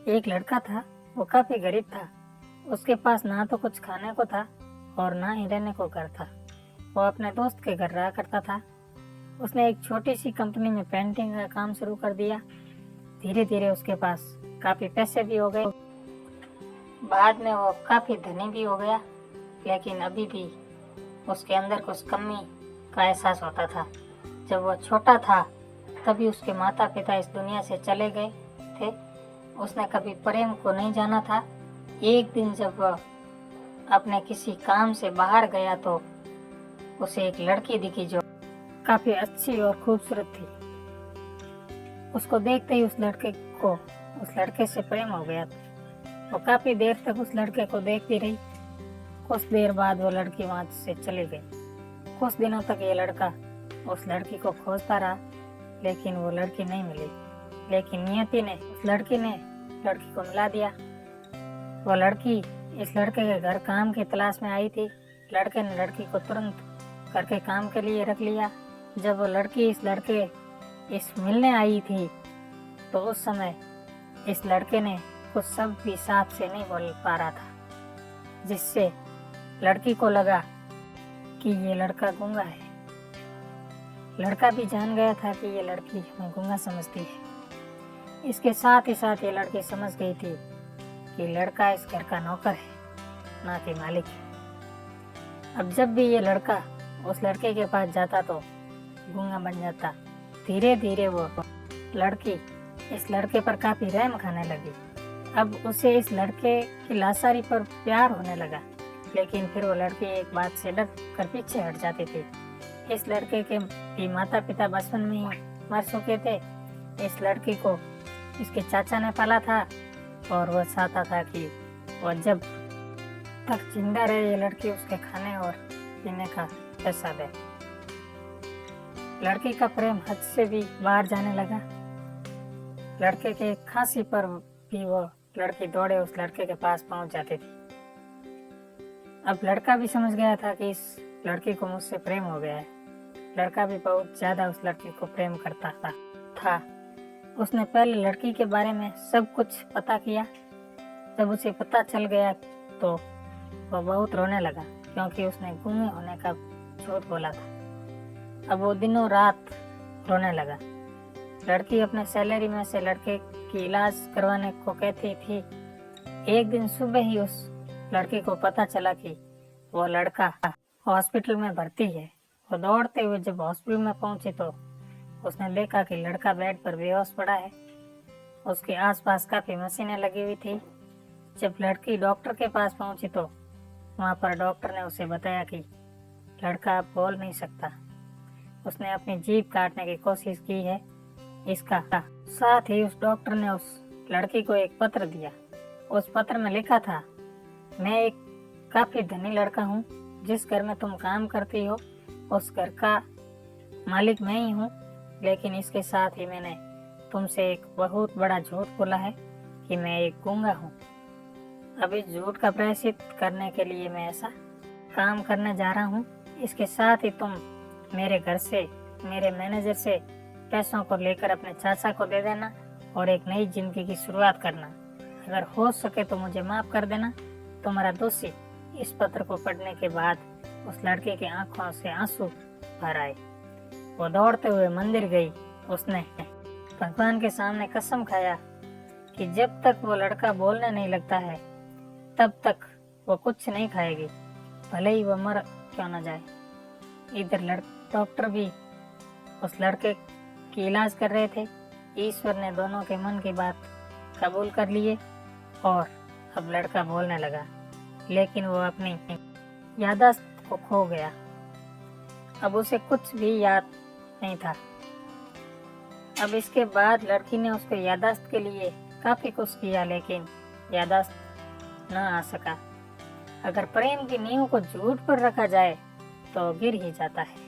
एक लड़का था, वो काफी गरीब था। उसके पास ना तो कुछ खाने को था और ना ही रहने को घर था। वो अपने दोस्त के घर रहा करता था। उसने एक छोटी सी कंपनी में पेंटिंग का काम शुरू कर दिया। धीरे धीरे उसके पास काफी पैसे भी हो गए। बाद में वो काफी धनी भी हो गया, लेकिन अभी भी उसके अंदर कुछ कमी का एहसास होता था। जब वो छोटा था तभी उसके माता पिता इस दुनिया से चले गए थे। उसने कभी प्रेम को नहीं जाना था। एक दिन जब वह अपने किसी काम से बाहर गया तो उसे एक लड़की दिखी जो काफी अच्छी और खूबसूरत थी। उसको देखते ही उस लड़के से प्रेम हो गया। वो काफी देर तक उस लड़के को देखती रही। कुछ देर बाद वो लड़की वहां से चली गई। कुछ दिनों तक ये लड़का उस लड़की को खोजता रहा, लेकिन वो लड़की नहीं मिली। लेकिन नियति ने उस लड़की को मिला दिया। वो लड़की इस लड़के के घर काम की तलाश में आई थी। लड़के ने लड़की को तुरंत करके काम के लिए रख लिया। जब वो लड़की इस मिलने आई थी तो उस समय इस लड़के ने कुछ शब्द भी साफ से नहीं बोल पा रहा था, जिससे लड़की को लगा कि ये लड़का गूंगा है। लड़का भी जान गया था कि ये लड़की हमें गूंगा समझती है। इसके साथ ही साथ ये लड़की समझ गई थी कि लड़का इस घर का नौकर है, ना कि मालिक है। अब जब भी ये लड़का उस लड़के के पास जाता तो गूंगा बन जाता। धीरे धीरे वो लड़की इस लड़के पर काफी रहम खाने लगी। अब उसे इस लड़के की लाचारी पर प्यार होने लगा, लेकिन फिर वो लड़की एक बात से डर कर पीछे हट जाती थी। इस लड़के के भी माता पिता बचपन में ही मर चुके थे। इस लड़की को इसके चाचा ने पाला था और वह चाहता था कि वह जब तक जिंदा रहे ये लड़की उसके खाने और पीने का पैसा दे। लड़की का प्रेम हद से भी बाहर जाने लगा। लड़के के खांसी पर भी वो लड़की दौड़े उस लड़के के पास पहुंच जाती थी। अब लड़का भी समझ गया था कि इस लड़की को मुझसे प्रेम हो गया है। लड़का भी बहुत ज्यादा उस लड़की को प्रेम करता था। उसने पहले लड़की के बारे में सब कुछ पता किया। जब उसे पता चल गया तो वह बहुत रोने लगा, क्योंकि उसने गूंगे होने का झूठ बोला था। अब वो दिनों रात रोने लगा। लड़की अपने सैलरी में से लड़के की इलाज करवाने को कहती थी। एक दिन सुबह ही उस लड़की को पता चला कि वो लड़का हॉस्पिटल में भर्ती है। वो दौड़ते हुए जब हॉस्पिटल में पहुंची तो उसने देखा कि लड़का बेड पर बेहोश पड़ा है। उसके आसपास काफी मशीनें लगी हुई थी। जब लड़की डॉक्टर के पास पहुंची तो वहां पर डॉक्टर ने उसे बताया कि लड़का अब बोल नहीं सकता। उसने अपनी जीभ काटने की कोशिश की है। इसका साथ ही उस डॉक्टर ने उस लड़की को एक पत्र दिया। उस पत्र में लिखा था, मैं एक काफी धनी लड़का हूँ। जिस घर में तुम काम करती हो उस घर का मालिक मैं ही हूँ, लेकिन इसके साथ ही मैंने तुमसे एक बहुत बड़ा झूठ बोला है कि मैं एक गूंगा हूँ। अब इस झूठ का प्रायश्चित करने के लिए मैं ऐसा काम करने जा रहा हूँ। इसके साथ ही तुम मेरे घर से, मेरे मैनेजर से पैसों को लेकर अपने चाचा को दे देना और एक नई जिंदगी की शुरुआत करना। अगर हो सके तो मुझे माफ कर देना। तुम्हारा दोषी। इस पत्र को पढ़ने के बाद उस लड़के की आंखों से आंसू भर आए। वो दौड़ते हुए मंदिर गई। उसने भगवान के सामने कसम खाया कि जब तक वो लड़का बोलने नहीं लगता है तब तक वो कुछ नहीं खाएगी, भले ही वो मर क्यों न जाए। इधर डॉक्टर भी उस लड़के की इलाज कर रहे थे। ईश्वर ने दोनों के मन की बात कबूल कर लिए और अब लड़का बोलने लगा, लेकिन वो अपनी याददाश्त को खो गया। अब उसे कुछ भी याद नहीं था। अब इसके बाद लड़की ने उसको याददाश्त के लिए काफी कुछ किया, लेकिन याददाश्त न आ सका। अगर प्रेम की नींव को झूठ पर रखा जाए तो गिर ही जाता है।